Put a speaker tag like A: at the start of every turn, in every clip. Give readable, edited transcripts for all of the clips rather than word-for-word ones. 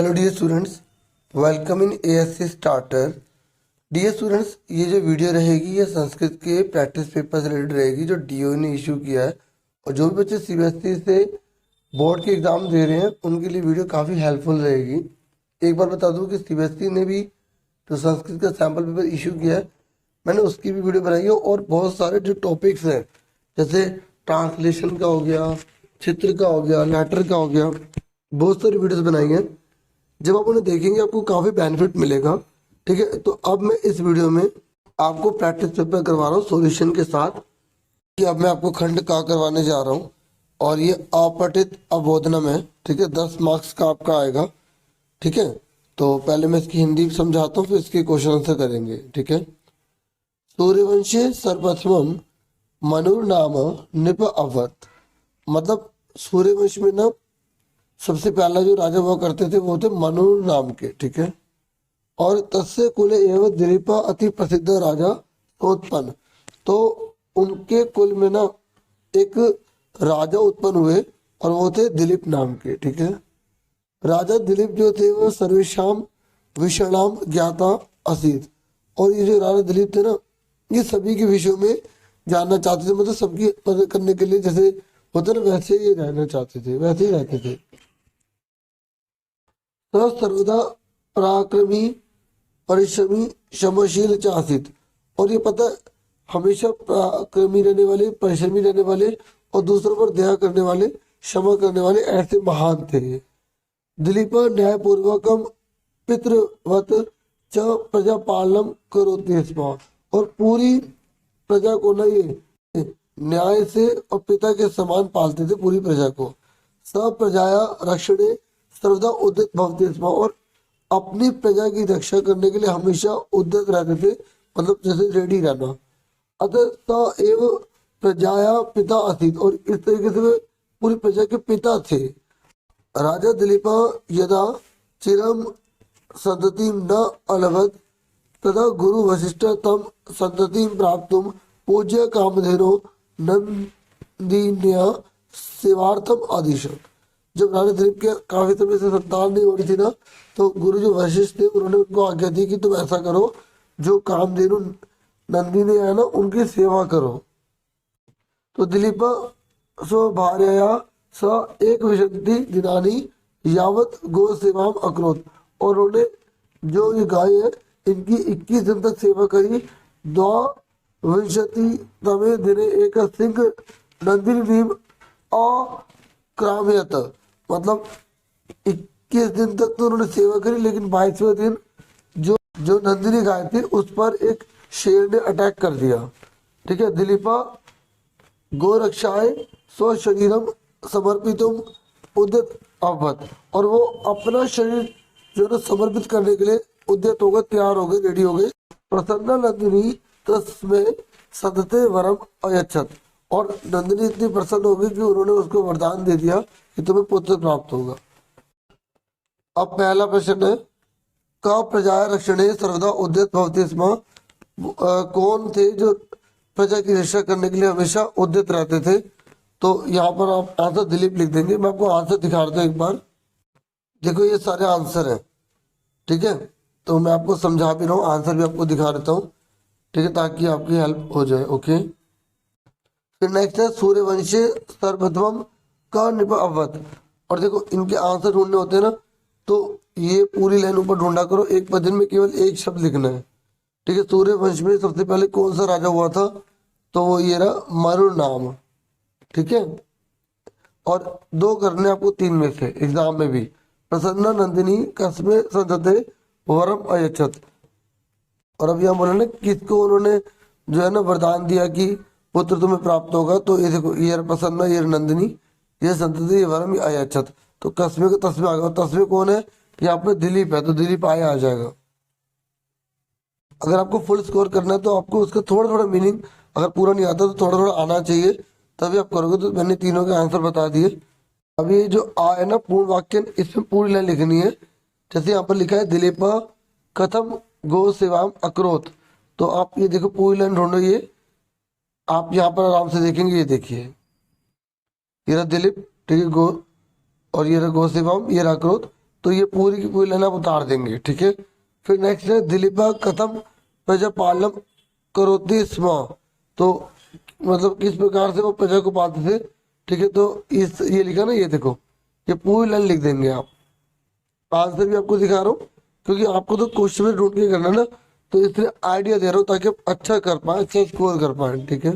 A: Hello dear students, welcome in ASC starter. Dear students, ये जो video रहेगी ये संस्कृत के प्रैक्टिस पेपर से रिलेटेड रहेगी जो डीओ ने इशू किया है। और जो भी बच्चे सीबीएसई से बोर्ड के एग्ज़ाम दे रहे हैं उनके लिए वीडियो काफ़ी हेल्पफुल रहेगी। एक बार बता दूं कि सीबीएसई ने भी जो संस्कृत का सैम्पल पेपर इशू किया है, मैंने उसकी भी वीडियो बनाई है। और बहुत सारे जो टॉपिक्स हैं जैसे ट्रांसलेशन का हो गया, चित्र का हो गया, लेटर का हो गया, बहुत सारी वीडियोस बनाई हैं। जब आप उन्हें देखेंगे आपको काफ़ी बेनिफिट मिलेगा। ठीक है, तो अब मैं इस वीडियो में आपको प्रैक्टिस पेपर करवा रहा हूँ सॉल्यूशन के साथ। कि अब मैं आपको खंड का करवाने जा रहा हूँ और ये अपठित अबोधनम है। ठीक है, 10 मार्क्स का आपका आएगा। ठीक है, तो पहले मैं इसकी हिंदी समझाता हूँ, फिर इसके क्वेश्चन आंसर करेंगे। ठीक है, सूर्यवंशी सर्वप्रथम मनुर नाम निप अवत। मतलब सूर्यवंश में ना सबसे पहला जो राजा हुआ करते थे वो थे मनु नाम के। ठीक है, और तस्य कुल एवं दिलीप अति प्रसिद्ध राजा उत्पन्न। तो उनके कुल में ना एक राजा उत्पन्न हुए और वो थे दिलीप नाम के। ठीक है, राजा दिलीप जो थे वो सर्वेशम विषणाम ज्ञाता असीत। और ये जो राजा दिलीप थे ना, ये सभी के विषयों में जानना चाहते थे। मतलब सबकी मदद करने के लिए जैसे होता ना वैसे ही रहना चाहते थे, वैसे ही रहते थे। तो सर्वदा पराक्रमी परिश्रमी क्षमाशील चासित। और ये पता है, हमेशा पराक्रमी रहने वाले, परिश्रमी रहने वाले और दूसरों पर दया करने वाले, क्षमा करने वाले, ऐसे महान थे। दिलीप न्यायपूर्वकम पितृवत च प्रजा पालनम करोति स्म। और पूरी प्रजा को ना ये न्याय से और पिता के समान पालते थे पूरी प्रजा को। सब प्रजाया रक्षणे सर्वदा उद्यत भवते स्म। और अपनी प्रजा की रक्षा करने के लिए हमेशा उद्यत रहते थे, मतलब जैसे रेडी रहना। अतः स एव प्रजाया पिता असीत। और इस तरीके से वे पूरी प्रजा के पिता थे। राजा दिलीप यदा चिरम संतति न अलभत तथा गुरु वशिष्ठ तम संतति प्राप्तुम पूज्य कामधेनो नंदिन्या सेवार्थम आदिशत। जब राजा दिलीप के काफी समय से संतान नहीं हो रही थी ना, तो गुरु जो वशिष्ठ थे उन्होंने उनको आज्ञा दी कि तुम ऐसा करो, जो कामधेनु नंदिनी है ना उनकी सेवा करो। तो दिलीप स्व भार्या स एक विशंति दिनानी यावत गो सेवाम अकरोत। और उन्होंने जो ये गाय है इनकी 21 दिन तक सेवा करी। द्वाविंशति तमे दिने एक सिंह नंदिनी अक्राम्यत। मतलब 21 दिन तक तो उन्होंने सेवा करी, लेकिन 22वें दिन जो नंदिनी गाय थी उस पर एक शेर ने अटैक कर दिया। ठीक है, दिलीपा गोरक्षाए स्व शरीरम समर्पितुम उद्यत अभवत। और वो अपना शरीर जो है समर्पित करने के लिए उद्यत हो गए, तैयार हो गए, रेडी हो गए। प्रसन्न नंदिनी तस्मै सदते वरम अयच्छत। और नंदिनी इतनी प्रसन्न हो गई कि उन्होंने उसको वरदान दे दिया कि तुम्हें पुत्र प्राप्त होगा। अब पहला प्रश्न है, का प्रजा रक्षणे सर्वदा उद्यत भवति स्म। कौन थे जो प्रजा की रक्षा करने के लिए हमेशा उद्यत रहते थे। तो यहाँ पर आप आंसर दिलीप लिख देंगे। मैं आपको आंसर दिखा देता हूँ एक बार। देखो ये सारे आंसर हैं। ठीक है, तो मैं आपको समझा भी रहा हूँ, आंसर भी आपको दिखा देता हूँ। ठीक है, ताकि आपकी हेल्प हो जाए। ओके, फिर नेक्स्ट है सूर्यवंशी सर्वप्रथम का निप अवत। और देखो इनके आंसर ढूंढने होते हैं ना, तो ये पूरी लाइन ऊपर ढूंढा करो। एक पद्य में केवल एक शब्द लिखना है। ठीक है, सूर्यवंश में सबसे पहले कौन सा राजा हुआ था, तो वो ये रहा मरु नाम। ठीक है, और दो करने आपको 3 में से एग्जाम में भी। प्रसन्न नंदिनी कस्मे संतते वरम अयच्छत। और अब यहाँ बोला ना किसको उन्होंने जो है ना वरदान दिया कि पुत्र तुम्हें प्राप्त होगा। तो ये देखो, ये प्रसन्न, ये नंदिनी, ये संतति, ये वरम, ये अयच्छत। तो कस्मे का तस्मे आ गया। तस्मे कौन है, यहाँ पे दिलीप है, तो दिलीप आया आ जाएगा। अगर आपको फुल स्कोर करना है तो आपको उसका थोड़ा थोड़ा मीनिंग, अगर पूरा नहीं आता तो थोड़ा थोड़ा आना चाहिए, तभी आप करोगे। तो मैंने तीनों के आंसर बता दिए। अब ये जो आ है ना पूर्ण वाक्य, इसमें पूरी लाइन लिखनी है। जैसे यहाँ पर लिखा है दिलीप कथम गो सेवाम अकरोत। तो आप ये देखो पूरी लाइन ढूंढो। ये आप यहाँ पर आराम से देखेंगे। ये देखिए, ये रहा दिलीप, ठीक है, गो, और ये रहा गो सेवाम, ये रहा क्रोध। तो ये पूरी की पूरी लाइन आप उतार देंगे, ठीक है। फिर नेक्स्ट है दिलीपा कथम प्रजापालम करोति स्म, तो मतलब किस प्रकार से वो प्रजा को पालते थे, ठीक है। तो इस ये लिखा ना, ये देखो, ये पूरी लाइन लिख देंगे आप। आंसर भी आपको दिखा रहा हूँ क्योंकि आपको तो क्वेश्चन में ढूंढ के करना ना, तो इसलिए आइडिया दे रहा हूँ ताकि आप अच्छा कर पाए, अच्छा स्कोर कर पाए, ठीक है।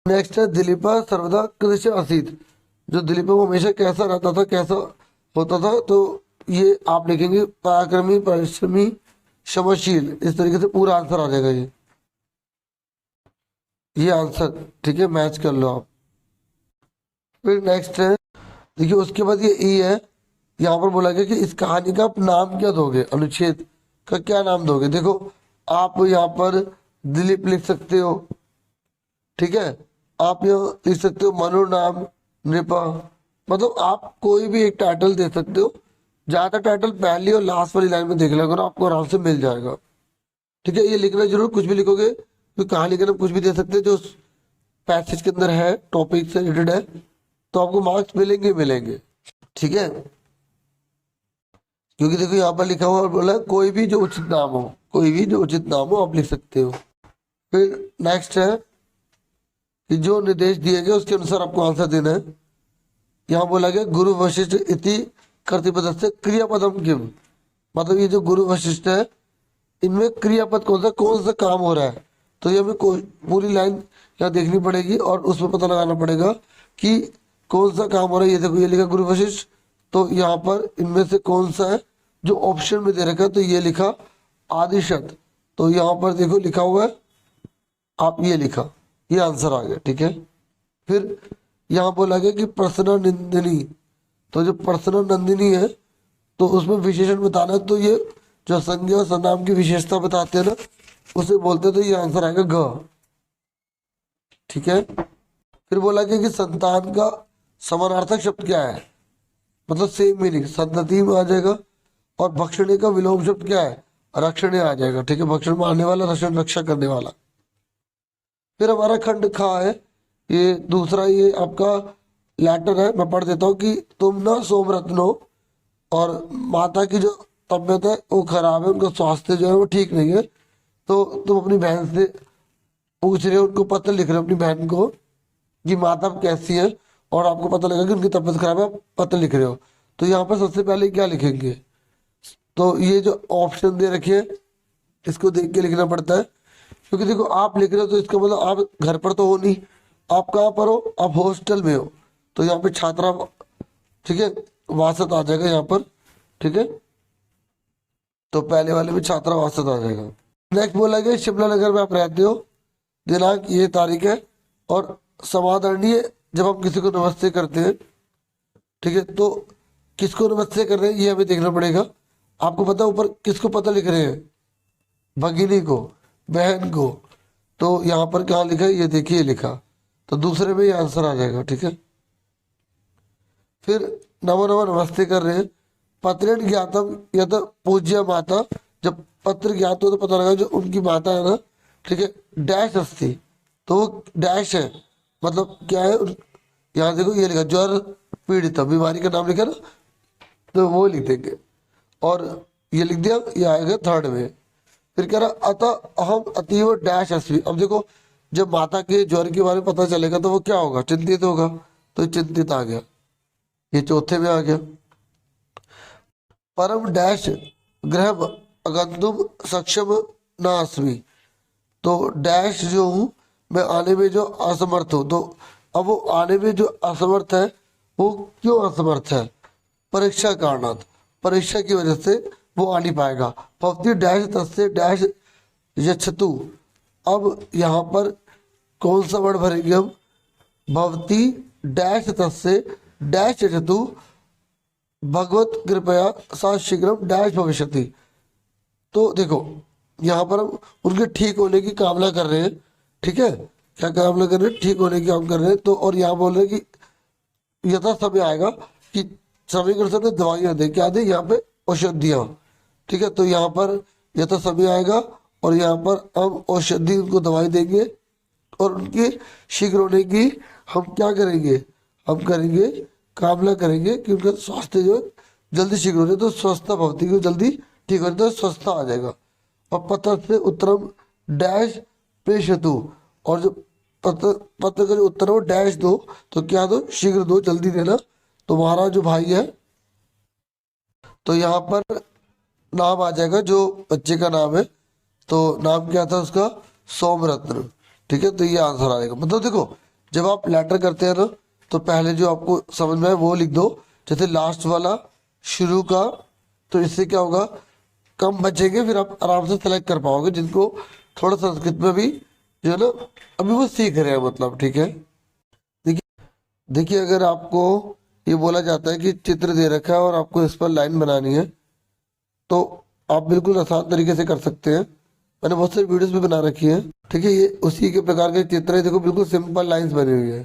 A: नेक्स्ट है दिलीपा सर्वदा कृष आसीत, जो दिलीपा वो हमेशा कैसा रहता था, कैसा होता था, तो ये आप लिखेंगे पराक्रमी, परिश्रमी, क्षमाशील, इस तरीके से पूरा आंसर आ जाएगा ये आंसर, ठीक है, मैच कर लो आप। फिर नेक्स्ट है, देखिए उसके बाद ये ई है, यहाँ पर बोला गया कि इस कहानी का आप नाम क्या दोगे, अनुच्छेद का क्या नाम दोगे। देखो आप यहाँ पर दिलीप लिख सकते हो, ठीक है, आप यहाँ लिख सकते हो मनोनाम नृपा, मतलब आप कोई भी एक टाइटल दे सकते हो। ज्यादा टाइटल पहली और लास्ट वाली लाइन में देख लिया करो, आपको आराम से मिल जाएगा, ठीक है। ये लिखना जरूर, कुछ भी लिखोगे तो कहानी का नाम कुछ भी दे सकते हो जो पैसेज के अंदर है, टॉपिक से रिलेटेड है, तो आपको मार्क्स मिलेंगे ही मिलेंगे, ठीक है। क्योंकि देखो यहाँ पर लिखा हुआ और बोला कोई भी जो उचित नाम हो, कोई भी जो उचित नाम हो आप लिख सकते हो। फिर नेक्स्ट है कि जो निर्देश दिए गए उसके अनुसार आपको आंसर देना है। यहाँ बोला गया गुरु वशिष्ठ इति कर्तृपद से क्रियापदम किम, मतलब ये जो गुरु वशिष्ठ है इनमें क्रियापद कौन सा काम हो रहा है, तो ये हमें पूरी लाइन यहाँ देखनी पड़ेगी और उसमें पता लगाना पड़ेगा कि कौन सा काम हो रहा है। ये देखो ये लिखा गुरु वशिष्ठ, तो यहाँ पर इनमें से कौन सा है जो ऑप्शन में दे रखा है, तो ये लिखा आदिशत, तो यहाँ पर देखो लिखा हुआ है, आप ये लिखा, ये आंसर आ गया, ठीक है। फिर यहाँ बोला गया कि प्रसन्न नंदिनी, तो जो प्रसन्न नंदिनी है तो उसमें विशेषण बताना है, तो ये जो संज्ञा और सर्वनाम की विशेषता बताते हैं ना उसे बोलते हैं, तो ये आंसर आएगा ग, ठीक है। फिर बोला गया कि संतान का समानार्थक शब्द क्या है, मतलब सेम मीनिंग, संतति में आ जाएगा, और भक्षणे का विलोम शब्द क्या है, रक्षणे आ जाएगा, ठीक है, भक्षण में आने वाला, रक्षण रक्षा करने वाला। फिर हमारा खंड खा है, ये दूसरा, ये आपका लेटर है, मैं पढ़ देता हूँ कि तुम ना सोमरत्नो, और माता की जो तबीयत है वो खराब है, उनका स्वास्थ्य जो है वो ठीक नहीं है, तो तुम अपनी बहन से पूछ रहे हो, उनको पत्र लिख रहे हो अपनी बहन को कि माता कैसी है, और आपको पता लगा कि उनकी तबीयत खराब है, आप पत्र लिख रहे हो, तो यहाँ पर सबसे पहले क्या लिखेंगे, तो ये जो ऑप्शन दे रखे हैं इसको देख के लिखना पड़ता है, क्योंकि देखो आप लिख रहे हो तो इसका मतलब आप घर पर तो हो नहीं, आप कहाँ पर हो, आप हॉस्टल में हो, तो यहाँ पे छात्रा, ठीक है, वासत आ जाएगा यहाँ पर, ठीक है, तो पहले वाले में छात्रा वासत आ जाएगा। नेक्स्ट बोला गया शिमला नगर में आप रहते हो, दिनांक ये तारीख है, और समादरणीय जब हम किसी को नमस्ते करते हैं, ठीक है, तो किसको नमस्ते कर रहे हैं ये हमें देखना पड़ेगा। आपको पता ऊपर किसको पता लिख रहे हैं, भगिनी को, बहन को, तो यहाँ पर कहाँ लिखा है, ये देखिए लिखा, तो दूसरे में ये आंसर आ जाएगा, ठीक है। फिर नमो नमो नमस्ते कर रहे हैं, पत्रेण ज्ञातम या तो पूज्य माता, जब पत्र ज्ञात हो तो पता लगा जो उनकी माता है ना, ठीक है, डैश अस्ति, तो वो डैश है, मतलब क्या है, यहाँ देखो ये लिखा ज्वर पीड़ित, बीमारी का नाम लिखा ना, तो वो लिख देंगे, और ये लिख दिया, ये आएगा थर्ड में। फिर कह रहा अतः अहम अतीव डैश अस्मि, अब देखो जब माता के ज्वर के बारे में पता चलेगा तो वो क्या होगा, चिंतित होगा, तो चिंतित आ गया, ये चौथे में आ गया। परम डैश ग्रह अगंतुम सक्षम न अस्मि, तो डैश जो हूँ मैं आने में जो असमर्थ हूँ, तो अब वो आने में जो असमर्थ है वो क्यों असमर्थ है, परीक्षा कारणात, परीक्षा की वजह से वो आ नहीं पाएगा। भवती डैश तस्य डैश यच्छतु, अब यहाँ पर कौन सा वर्ड भरेंगे हम, भवती डैश तस्य डैश यच्छतु भगवत कृपया सा शीघ्रम डैश भविष्यति, तो देखो यहाँ पर हम उनके ठीक होने की कामना कर रहे हैं, ठीक है, क्या कामना कर रहे हैं, ठीक होने की काम कर रहे हैं, तो और यहाँ बोल रहे हैं कि यथा समय आएगा कि समय के अनुसार दवाइयाँ दें, क्या दें यहाँ पे औषधियाँ, ठीक है, तो यहाँ पर यथा समय आएगा और यहाँ पर हम औषधि उनको दवाई देंगे, और उनके शीघ्र होने की हम क्या करेंगे, हम करेंगे कामना करेंगे कि उनका स्वास्थ्य जो जल्दी शीघ्र हो जाए तो स्वस्थता भवती, को जल्दी ठीक हो जाए तो स्वस्थता आ जाएगा। और पत्र से उत्तरम डैश प्रेषतु, और जो पत्र पत्र का जो उत्तर है वो डैश दो, तो क्या दो, शीघ्र दो, जल्दी देना। तुम्हारा जो भाई है, तो यहाँ पर नाम आ जाएगा जो बच्चे का नाम है, तो नाम क्या था उसका, सोमरत्न। ठीक है, तो ये आंसर आएगा। मतलब देखो, जब आप लेटर करते हैं ना, तो पहले जो आपको समझ में है वो लिख दो, जैसे लास्ट वाला शुरू का, तो इससे क्या होगा, कम बचेंगे, फिर आप आराम से सेलेक्ट कर पाओगे। जिनको थोड़ा संस्कृत में भी जो है ना अभी वो सीख रहे हैं, मतलब ठीक है। देखिए देखिए, अगर आपको ये बोला जाता है कि चित्र दे रखा है और आपको इस पर लाइन बनानी है, तो आप बिल्कुल आसान तरीके से कर सकते हैं। मैंने बहुत सारी वीडियोस भी बना रखी है। ठीक है, ये उसी के प्रकार के चित्र है। देखो बिल्कुल सिंपल लाइंस बनी हुई है,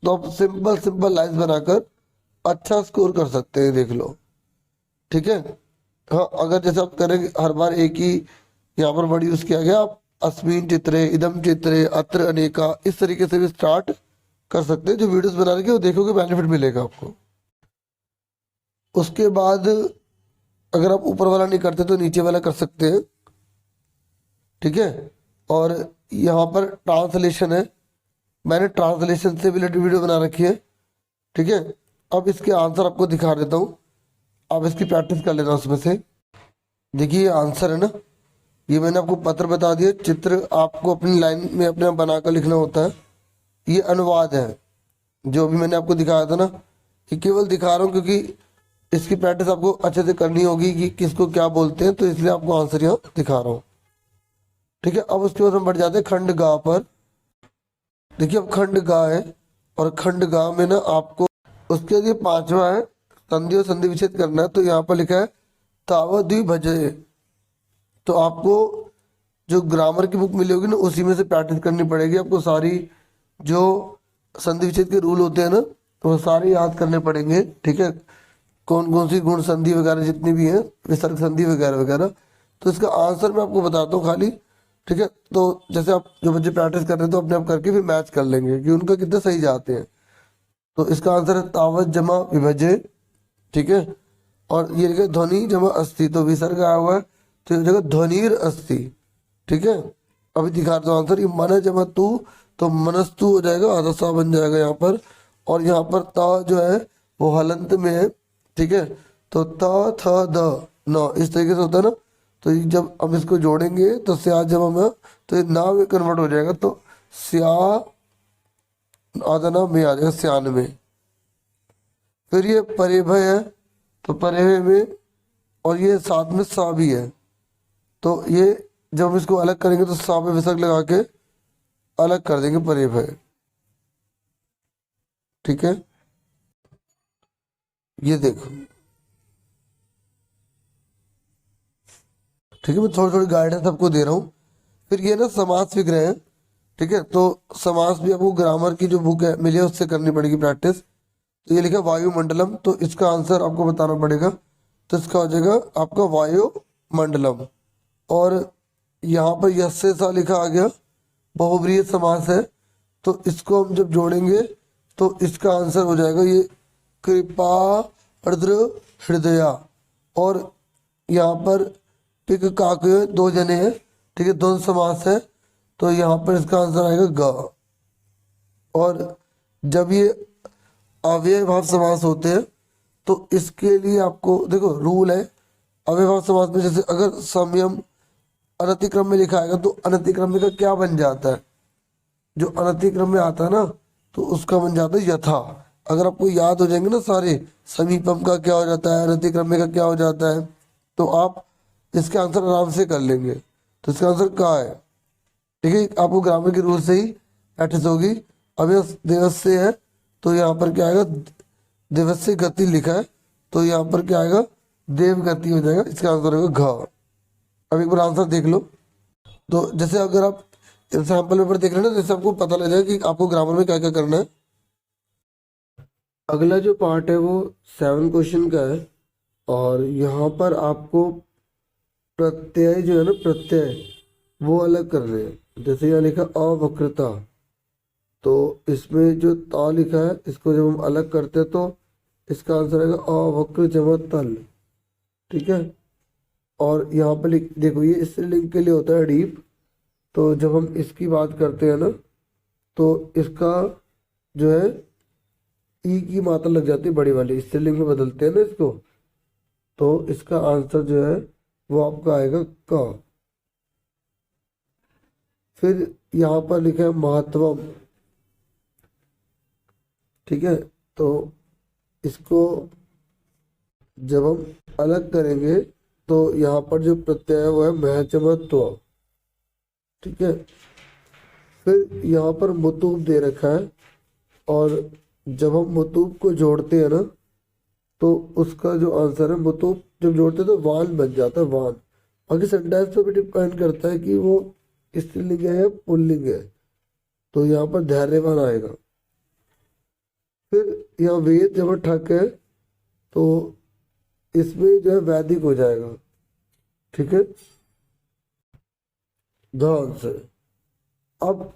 A: तो आप सिंपल सिंपल लाइंस बनाकर अच्छा स्कोर कर सकते हैं, देख लो। ठीक है, हाँ, अगर जैसे आप करेंगे हर बार एक ही यहाँ पर वर्ड यूज किया गया, आप अस्मिन चित्रे, इदम चित्रे, अत्र अनेका, इस तरीके से भी स्टार्ट कर सकते हैं। जो वीडियोस बना रखे वो देखोगे, बेनिफिट मिलेगा आपको। उसके बाद अगर आप ऊपर वाला नहीं करते तो नीचे वाला कर सकते हैं। ठीक है, और यहाँ पर ट्रांसलेशन है, मैंने ट्रांसलेशन से रिलेटेड वीडियो बना रखी है। ठीक है, अब इसके आंसर आपको दिखा देता हूँ, आप इसकी प्रैक्टिस कर लेना उसमें से। देखिए ये आंसर है ना, ये मैंने आपको पत्र बता दिया, चित्र आपको अपनी लाइन में अपने आप बनाकर लिखना होता है। ये अनुवाद है जो भी मैंने आपको दिखाया था ना, ये केवल दिखा रहा हूँ क्योंकि इसकी प्रैक्टिस आपको अच्छे से करनी होगी कि किसको क्या बोलते हैं, तो इसलिए आपको आंसर यहाँ दिखा रहा हूँ। ठीक है, अब उसके बाद हम बढ़ जाते हैं खंड गा पर। देखिए अब खंड गा है, और खंड गा में ना आपको उसके लिए पांचवा है, संधि और संधि विच्छेद करना है। तो यहाँ पर लिखा है तावद्वि भजे, तो आपको जो ग्रामर की बुक मिली होगी ना, उसी में से प्रैक्टिस करनी पड़ेगी आपको। सारी जो संधि विच्छेद के रूल होते हैं ना, वो सारे याद करने पड़ेंगे। ठीक है, कौन कौन सी गुण संधि वगैरह जितनी भी है, विसर्ग संधि वगैरह वगैरह, तो इसका आंसर मैं आपको बताता हूँ खाली। ठीक है, तो जैसे आप जो बच्चे प्रैक्टिस कर रहे हैं तो अपने आप करके फिर मैच कर लेंगे कि उनका कितने सही जाते हैं। तो इसका आंसर है तावत जमा विभजे। ठीक है, और ये लिखा ध्वनि जमा अस्थि, तो विसर्ग आया हुआ है तो ये जगह ध्वनिर अस्थि। ठीक है, अभी दिखा दो आंसर, ये मन जमा तू, तो मनस्तु हो जाएगा, आधा सा बन जाएगा यहाँ पर। और यहाँ पर ता जो है वो हलंत में है। ठीक है, तो ता थ द न, इस तरीके से होता है ना, तो ये जब हम इसको जोड़ेंगे तो स्या जमा में, तो ये ना में कन्वर्ट हो जाएगा, तो स्या आधा ना में आ जाएगा, स्यान में। फिर ये परेभय है, तो परेभय में, और ये साथ में सा भी है, तो ये जब हम इसको अलग करेंगे तो सा में विसर्ग लगा के अलग कर देंगे परेभय। ठीक है, ये देखो। ठीक है, मैं थोड़ी थोड़ी गाइडेंस आपको दे रहा हूँ। फिर ये ना समास विग्रह है। ठीक है, तो समास भी आपको ग्रामर की जो बुक है मिली है उससे करनी पड़ेगी प्रैक्टिस। तो ये लिखा वायुमंडलम, तो इसका आंसर आपको बताना पड़ेगा, तो इसका हो जाएगा आपका वायुमंडलम। और यहाँ पर यस से सा लिखा आ गया, बहुब्रीहि समास है, तो इसको हम जब जोड़ेंगे तो इसका आंसर हो जाएगा ये कृपा अर्द्र हृदया। और यहाँ पर पिक काक दो जने हैं। ठीक है, द्वंद समास है, तो यहाँ पर इसका आंसर आएगा ग। और जब ये अव्ययभाव समास होते हैं तो इसके लिए आपको देखो रूल है। अव्ययभाव समास में जैसे अगर संयम अनतिक्रम में लिखा आएगा तो अनतिक्रम का क्या बन जाता है, जो अनतिक्रम में आता है ना तो उसका बन जाता है यथा। अगर आपको याद हो जाएंगे ना सारे, समीपम का क्या हो जाता है, अनतिक्रम का क्या हो जाता है, तो आप इसके आंसर आराम से कर लेंगे। तो इसका आंसर क्या है। ठीक है, आपको ग्रामर के रूल से ही प्रैक्टिस होगी। अभी दिवस से है, तो यहाँ पर क्या आएगा, दिवस से गति लिखा है, तो यहाँ पर क्या आएगा, देव गति हो जाएगा। इसका आंसर होगा घ। अब एक बार आंसर देख लो। तो जैसे अगर आप सैंपल पेपर देख रहे हैं ना, जैसे आपको पता लग जाएगा कि आपको ग्रामर में क्या क्या करना है। अगला जो पार्ट है वो 7 क्वेश्चन का है, और यहाँ पर आपको प्रत्यय जो है ना, प्रत्यय वो अलग कर रहे हैं। जैसे यहाँ लिखा अवक्रता, तो इसमें जो ता लिखा है इसको जब हम अलग करते हैं तो इसका आंसर आएगा अवक्र जमा तल। ठीक है, और यहाँ पर देखो ये स्त्रीलिंग के लिए होता है डीप। तो जब हम इसकी बात करते हैं ना तो इसका जो है ई की मात्रा लग जाती है बड़ी वाली, स्त्रीलिंग में बदलते हैं ना इसको। तो इसका आंसर जो है वो आपका आएगा क। फिर यहाँ पर लिखा है महत्वम। ठीक है, तो इसको जब हम अलग करेंगे तो यहाँ पर जो प्रत्यय है वो है महचमत्व। ठीक है, फिर यहाँ पर मुतूब दे रखा है, और जब हम मुतूब को जोड़ते हैं ना तो उसका जो आंसर है, मुतूब जब जोड़ते हैं तो वान बन जाता है, वान। बाकी सेंटेंस पे भी डिपेंड करता है कि वो स्त्रीलिंग है या पुल्लिंग है। तो यहाँ पर धैर्यवान आएगा। फिर यहाँ वेद जब ठक है तो इसमें जो है वैदिक हो जाएगा। ठीक है, ध्यान से। अब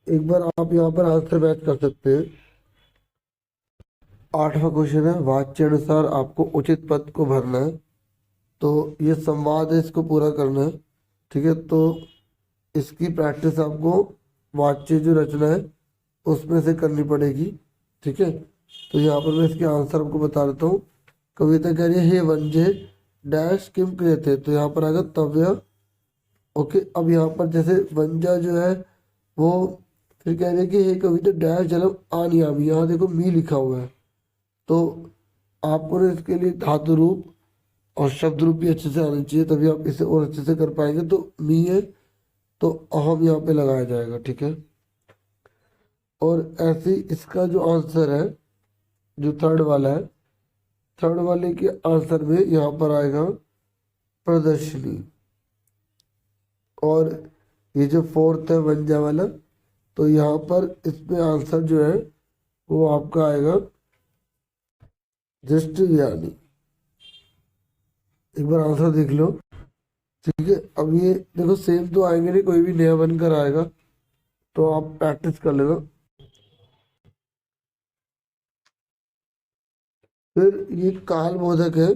A: एक बार आप यहाँ पर आंसर मैच कर सकते हैं। 8वां क्वेश्चन है, वाच्य अनुसार आपको उचित पद को भरना है। तो ये संवाद है, इसको पूरा करना है। ठीक है, तो इसकी प्रैक्टिस आपको वाच्य जो रचना है उसमें से करनी पड़ेगी। ठीक है, तो यहाँ पर मैं इसके आंसर आपको बता देता हूँ। कविता कह रही है हे वंजे डैश किम क्रियते, तो यहाँ पर आएगा तव्य। ओके, अब यहाँ पर जैसे वंजा जो है वो फिर कह रहे हैं कि हे कविता डैश जलम आनियामी, यहाँ देखो मी लिखा हुआ है। तो आपको ना इसके लिए धातु रूप और शब्द रूप भी अच्छे से आने चाहिए, तभी आप इसे और अच्छे से कर पाएंगे। तो मी है तो अहम यहाँ पे लगाया जाएगा। ठीक है, और ऐसे इसका जो आंसर है, जो थर्ड वाला है, थर्ड वाले के आंसर में यहाँ पर आएगा प्रदर्शनी। और ये जो फोर्थ है वंजा वाला, तो यहाँ पर इसमें आंसर जो है वो आपका आएगा दृष्टि ज्ञानी। एक बार आंसर देख लो। ठीक है, अब ये देखो सेम तो आएंगे नहीं, कोई भी नया बनकर आएगा, तो आप प्रैक्टिस कर लेना। फिर ये काल बोधक है,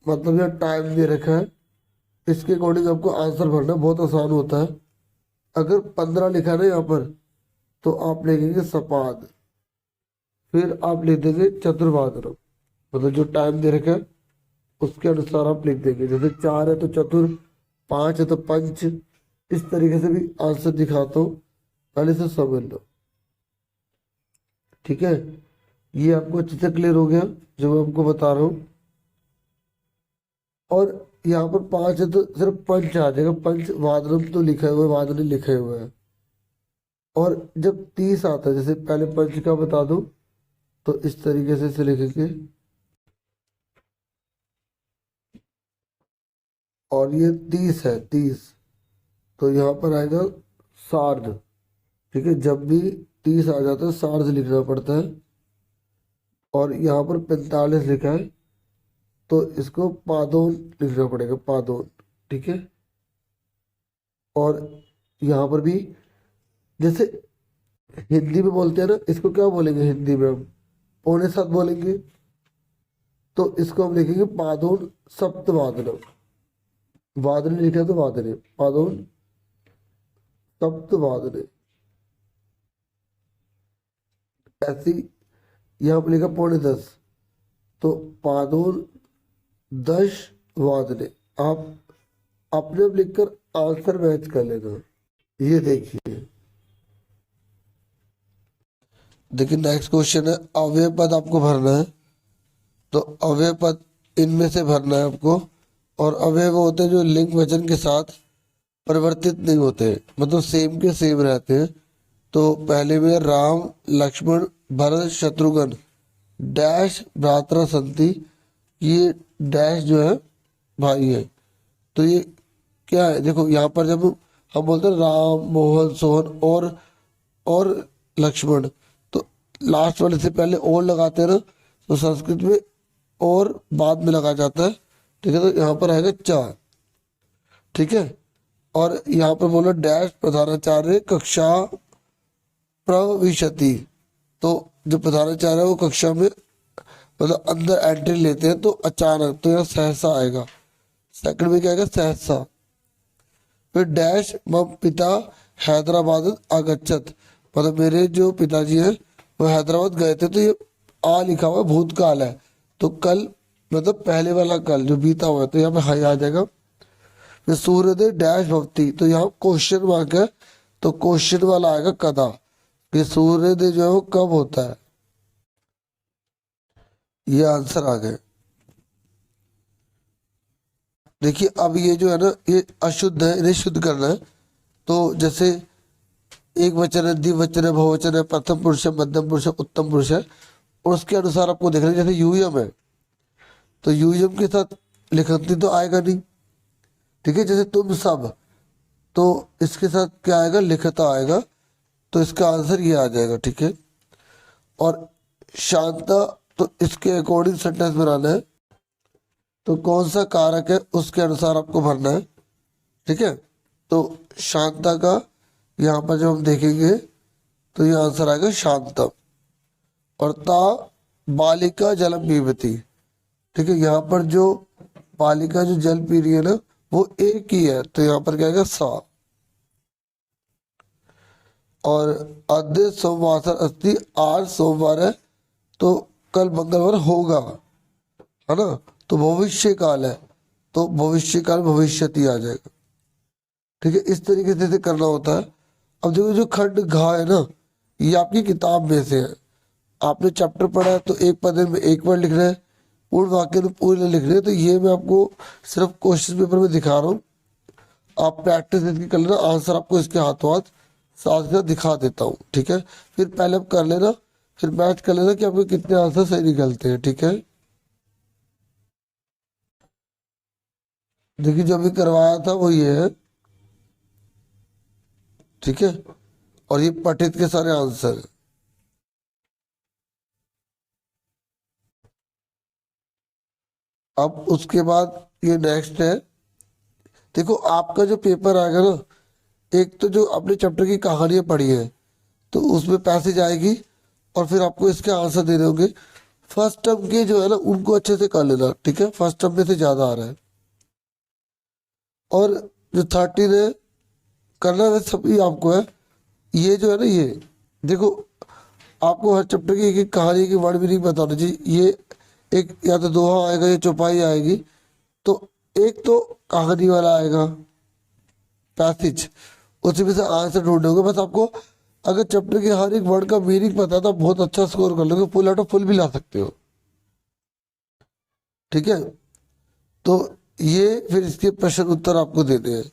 A: मतलब यह टाइम दे रखा है, इसके अकॉर्डिंग आपको आंसर भरना बहुत आसान होता है। अगर 15 लिखा है ना यहाँ पर तो आप लिखेंगे सपाद, फिर आप लिख देंगे चतुर्वादनम, मतलब जो टाइम दे रखा है उसके अनुसार आप लिख देंगे। जैसे 4 है तो चतुर, 5 है तो पंच, इस तरीके से भी आंसर दिखाता हूँ, पहले से समझ लो। ठीक है, ये आपको अच्छे से क्लियर हो गया जो मैं आपको बता रहा हूँ। और यहाँ पर 5 है तो सिर्फ पंच आ जाएगा, पंच वादनम तो लिखा हुआ है, वादनी लिखे हुए हैं। और जब 30 आता है, जैसे पहले पंच का बता दूं तो इस तरीके से इसे लिखेंगे, और ये 30 है, 30 तो यहाँ पर आएगा सार्ध। ठीक है, जब भी 30 आ जाता है सार्ध लिखना पड़ता है। और यहाँ पर 45 लिखा है तो इसको पादोन लिखना पड़ेगा, पादोन। ठीक है, और यहाँ पर भी जैसे हिंदी में बोलते हैं ना, इसको क्या बोलेंगे हिंदी में हम, 6:45 बोलेंगे, तो इसको हम लिखेंगे पादोन सप्तवादनम। वादने लिखा है तो वादने, पादोन सप्तवादने। ऐसी यहाँ पर लिखा 9:45, तो पादोन 10 वादने। आप अपने आप लिखकर आंसर मैच कर लेना। ये देखिए, देखिए नेक्स्ट क्वेश्चन है, अव्यय पद आपको भरना है। तो अव्यय पद इनमें से भरना है आपको। और अव्यय वो होते हैं जो लिंग वचन के साथ परिवर्तित नहीं होते, मतलब सेम के सेम रहते हैं। तो पहले में राम लक्ष्मण भरत शत्रुघ्न डैश भ्रातरा संति, ये डैश जो है भाई है। तो ये क्या है, देखो यहाँ पर जब हम बोलते हैं राम मोहन सोहन और लक्ष्मण, तो लास्ट वाले से पहले और लगाते हैं ना, तो संस्कृत में और बाद में लगा जाता है। ठीक है, तो यहाँ पर आएगा चा। ठीक है, और यहाँ पर बोला डैश प्रधानाचार्य कक्षा प्रविशति, तो जो पढ़ाना चाह रहा है वो कक्षा में मतलब अंदर एंट्री लेते हैं तो अचानक, तो यहाँ सहसा आएगा। सेकंड में क्या आएगा, सहसा। फिर डैश मम पिता हैदराबाद आगच्छत, मतलब मेरे जो पिताजी हैं वो हैदराबाद गए थे। तो ये आ लिखा हुआ है भूतकाल है, तो कल मतलब पहले वाला कल जो बीता हुआ है, तो यहाँ पे हाई आ जाएगा। फिर सूर्योदय डैश भवती, तो यहाँ क्वेश्चन मार्क है, तो क्वेश्चन वाला आएगा कदा, कि सूर्योदय जो है वो कब होता है। ये आंसर आ गए। देखिए अब ये जो है ना ये अशुद्ध है, इन्हें शुद्ध करना है। तो जैसे एक वचन है, द्विवचन है, बहुवचन है, प्रथम पुरुष है, मध्यम पुरुष है, उत्तम पुरुष है, और उसके अनुसार आपको देखना है। जैसे यूयम है तो यूयम के साथ लिखंती तो आएगा नहीं, ठीक है। जैसे तुम सब, तो इसके साथ क्या आएगा, लिखता आएगा, तो इसका आंसर ये आ जाएगा, ठीक है। और शांता, तो इसके अकॉर्डिंग सेंटेंस बनाना है, तो कौन सा कारक है उसके अनुसार आपको भरना है, ठीक है। तो शांता का यहाँ पर जब हम देखेंगे तो ये आंसर आएगा शांतम। और ता बालिका जलम पीबती, ठीक है। यहाँ पर जो बालिका जो जल पी रही है ना वो एक ही है, तो यहाँ पर क्या आएगा, सा। और अद्य सोमवार अस्ति, आज सोमवार है तो कल मंगलवार होगा, है ना। तो भविष्य काल है, तो भविष्य काल भविष्यति आ जाएगा, ठीक है। इस तरीके से करना होता है। अब देखो जो खंड घा है ना, ये आपकी किताब में से है। आपने चैप्टर पढ़ा है तो एक पद में एक वर्ड लिख रहे हैं, पूर्ण वाक्य में पूर्ण लिख रहे हैं। तो ये मैं आपको सिर्फ क्वेश्चन पेपर में दिखा रहा हूँ, आप प्रैक्टिस इसकी कर लेना। आंसर आपको इसके हाथों हाथ साथ के साथ दिखा देता हूँ, ठीक है। फिर पहले आप कर लेना, फिर मैच कर लेना कि आपके कितने आंसर सही निकलते हैं, ठीक है। देखिए जो अभी करवाया था वो ये है, ठीक है। और ये पठित के सारे आंसर। अब उसके बाद ये नेक्स्ट है। देखो आपका जो पेपर आएगा ना, एक तो जो आपने चैप्टर की कहानियां पढ़ी है तो उसमें पैसेज आएगी, और फिर आपको इसके आंसर देने होंगे। फर्स्ट टर्म के जो है ना उनको अच्छे से कर लेना, ठीक है। फर्स्ट टर्म में से ज्यादा आ रहा है। और जो 13 है करना है सभी आपको है। ये जो है ना, ये देखो आपको हर चैप्टर की एक एक कहानी की वर्ड मीनिंग बताना चाहिए। ये एक या तो दोहा आएगा या चौपाई आएगी। तो एक तो कहानी वाला आएगा पैसेज, उसी में से आंसर ढूंढने होंगे। बस आपको अगर चैप्टर के हर एक वर्ड का मीनिंग पता है तो आप बहुत अच्छा स्कोर कर लोगे, फुल आउट ऑफ फुल भी ला सकते हो, ठीक है। तो ये फिर इसके प्रश्न उत्तर आपको देने हैं,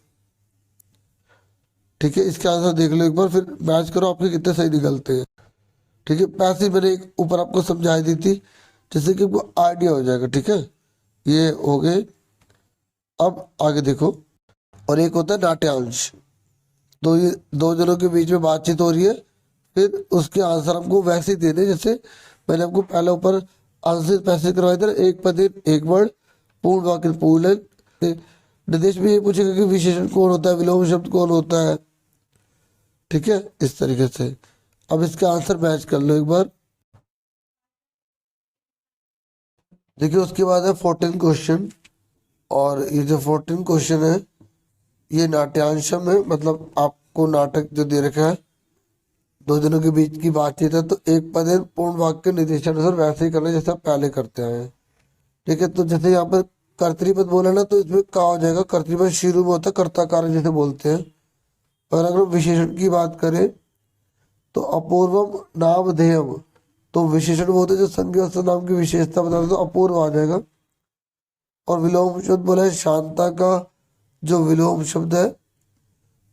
A: ठीक है। इसके आंसर देख लो एक बार, फिर मैच करो आपके कितने सही निकलते हैं, ठीक है। पैसेज मैंने एक ऊपर आपको समझाई दी थी, जिससे कि आपको आइडिया हो जाएगा, ठीक है। ये हो गए। अब आगे देखो, और एक होता है नाट्यांश। तो ये दो जनों के बीच में बातचीत हो रही है, फिर उसके आंसर हमको वैसे ही देने जैसे मैंने आपको पहले ऊपर आंसर पैसे करवाए थे, एक पद एक वर्ड, पूर्ण वाक्य पूर्ण। निर्देश में ये पूछेगा कि विशेषण कौन होता है, विलोम शब्द कौन होता है, ठीक है, इस तरीके से। अब इसका आंसर मैच कर लो एक बार। देखिए उसके बाद है 14 क्वेश्चन, और ये जो 14 क्वेश्चन है ये नाट्यांशम है, मतलब आपको नाटक जो दे रखा है, दो जनों के बीच की बातचीत है। तो एक पद पूर्ण वाक्य निर्देशानुसार वैसे ही करना है जैसे आप पहले करते हैं, ठीक है। तो जैसे यहाँ पर कर्तृपद बोला ना, तो इसमें क्या हो जाएगा, कर्तृपद शुरू में होता है कर्ता कारण जैसे बोलते हैं। और अगर विशेषण की बात करें तो अपूर्वम नामधेयम, तो विशेषण वो होते हैं जो संज्ञा नाम की विशेषता बताते, तो अपूर्व आ जाएगा। और विलोम शब्द बोला है, शांता का जो विलोम शब्द है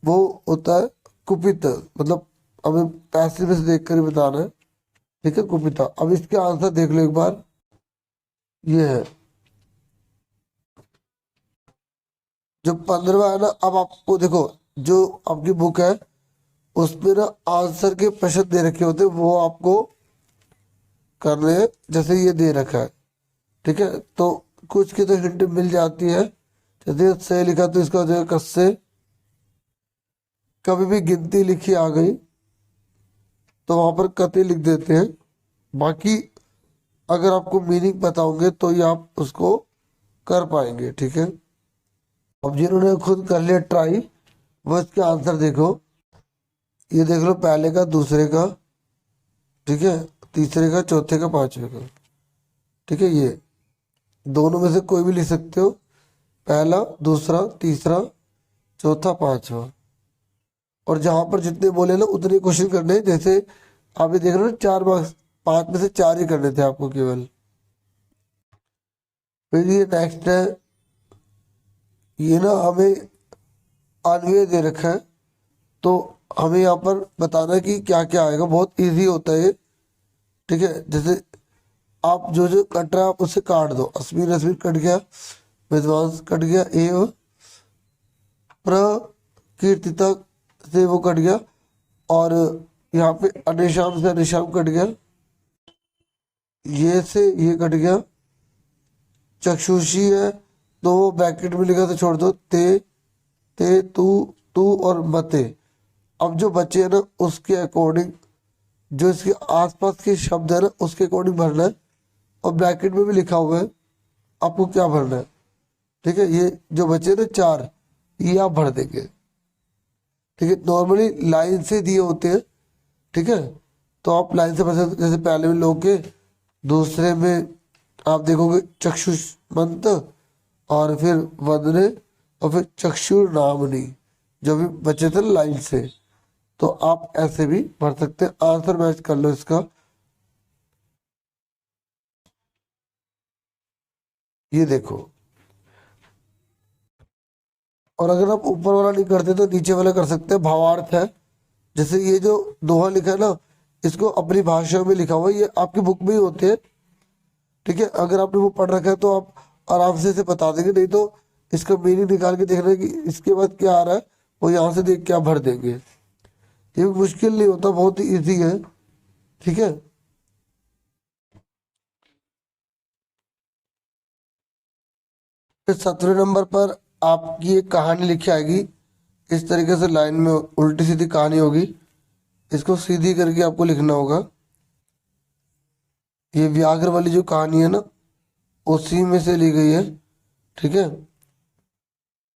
A: वो होता है कुपित, मतलब हमें पैसे में से देख कर बताना है, ठीक है, कुपिता। अब इसके आंसर देख लो एक बार, ये है जो 15वां है ना। अब आपको देखो जो आपकी बुक है उसमें ना आंसर के प्रश्न दे रखे होते हैं, वो आपको करने हैं जैसे ये दे रखा है, ठीक है। तो कुछ की तो हिंट मिल जाती है, जैसे से लिखा तो इसका हो जाएगा कस्से। कभी भी गिनती लिखी आ गई तो वहां पर कति लिख देते हैं, बाकी अगर आपको मीनिंग पता होंगे तो ही आप उसको कर पाएंगे, ठीक है। अब जिन्होंने खुद कर लिया ट्राई, वो इसके आंसर देखो। ये देख लो, पहले का, दूसरे का, ठीक है, तीसरे का, चौथे का, पांचवे का, ठीक है। ये दोनों में से कोई भी लिख सकते हो, पहला, दूसरा, तीसरा, चौथा, पांचवा। और जहां पर जितने बोले ना उतने क्वेश्चन करने हैं। जैसे आप ये देख रहे हो ना, 4 मार्क्स, 5 में से 4 ही करने थे आपको केवल। फिर ये नेक्स्ट है, ये ना हमें अन्वय दे रखा है, तो हमें यहाँ पर बताना है कि क्या क्या आएगा। बहुत इजी होता है ये, ठीक है। जैसे आप जो जो कट रहा है आप उससे काट दो। अश्विन अश्विन कट गया, विद्वांस कट गया, एव प्रकीर्तिता से वो कट गया, और यहाँ पे अनिशाम से अनिशाम कट गया, ये से ये कट गया। चक्षुषी है तो वो ब्रैकेट में लिखा तो छोड़ दो, ते ते तू तू और मते। अब जो बचे हैं ना उसके अकॉर्डिंग, जो इसके आसपास के शब्द है ना उसके अकॉर्डिंग भरना है। और ब्रैकेट में भी लिखा हुआ है आपको क्या भरना है, ठीक है। ये जो बचे ना 4, ये आप भर देंगे, ठीक है। नॉर्मली लाइन से दिए होते हैं, ठीक है, तो आप लाइन से भर सकते। जैसे पहले में लोग के, दूसरे में आप देखोगे चक्षुष्मंत, और फिर वदने, और फिर चक्षुर नामनी, जो भी बचे थे लाइन से। तो आप ऐसे भी भर सकते हैं। आंसर मैच कर लो इसका, ये देखो। और अगर आप ऊपर वाला नहीं करते तो नीचे वाला कर सकते हैं, भावार्थ है। जैसे ये जो दोहा लिखा है ना, इसको अपनी भाषा में लिखा हुआ है, ये आपकी बुक में ही होते हैं, ठीक है। अगर आपने वो पढ़ रखा है तो आप आराम से इसे बता देंगे। नहीं तो इसका मीनिंग निकाल के देख रहे हैं कि इसके बाद क्या आ रहा है, वो यहाँ से देख के आप भर देंगे। ये मुश्किल नहीं होता, बहुत ही ईजी है, ठीक है। फिर 17वें नंबर पर आपकी एक कहानी लिखी आएगी। इस तरीके से लाइन में उल्टी सीधी कहानी होगी, इसको सीधी करके आपको लिखना होगा। ये व्याघ्र वाली जो कहानी है ना, उसी में से ली गई है, ठीक है।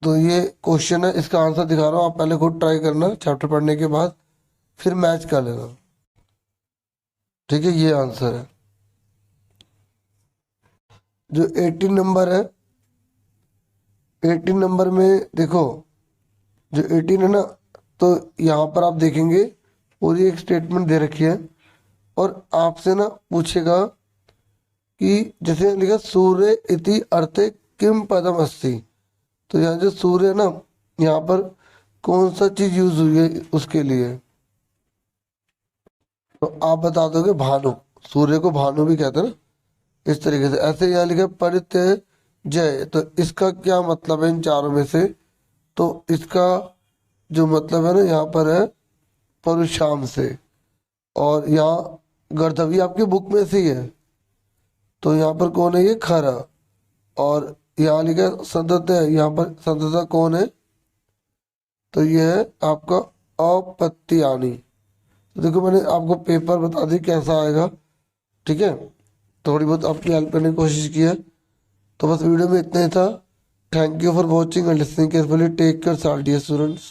A: तो ये क्वेश्चन है, इसका आंसर दिखा रहा हूँ, आप पहले खुद ट्राई करना चैप्टर पढ़ने के बाद, फिर मैच कर लेना, ठीक है। ये आंसर है। जो 18 नंबर है, 18 नंबर में देखो, जो 18 है ना, तो यहाँ पर आप देखेंगे पूरी एक स्टेटमेंट दे रखी है, और आपसे ना पूछेगा कि जैसे लिखा सूर्य इति अर्थे किम पदम अस्ति। तो यहाँ जो सूर्य है ना, यहाँ पर कौन सा चीज यूज हुई है उसके लिए, तो आप बता दोगे भानु। सूर्य को भानु भी कहते हैं ना, इस तरीके से। ऐसे यहाँ लिखा परित्य जय, तो इसका क्या मतलब है इन चारों में से, तो इसका जो मतलब है ना यहाँ पर है परशुराम से। और यहाँ गर्दवी आपकी बुक में से ही है, तो यहाँ पर कौन है, ये खरा। और यहाँ लिखा संतत है, यहाँ पर संतता कौन है, तो ये है आपका अपत्यानी। तो देखो मैंने आपको पेपर बता दी कैसा आएगा, ठीक है। थोड़ी बहुत आपकी हेल्प करने की कोशिश की है। तो बस वीडियो में इतना ही था। Thank you for watching and listening carefully. Take care, साल डियर स्टूडेंट्स।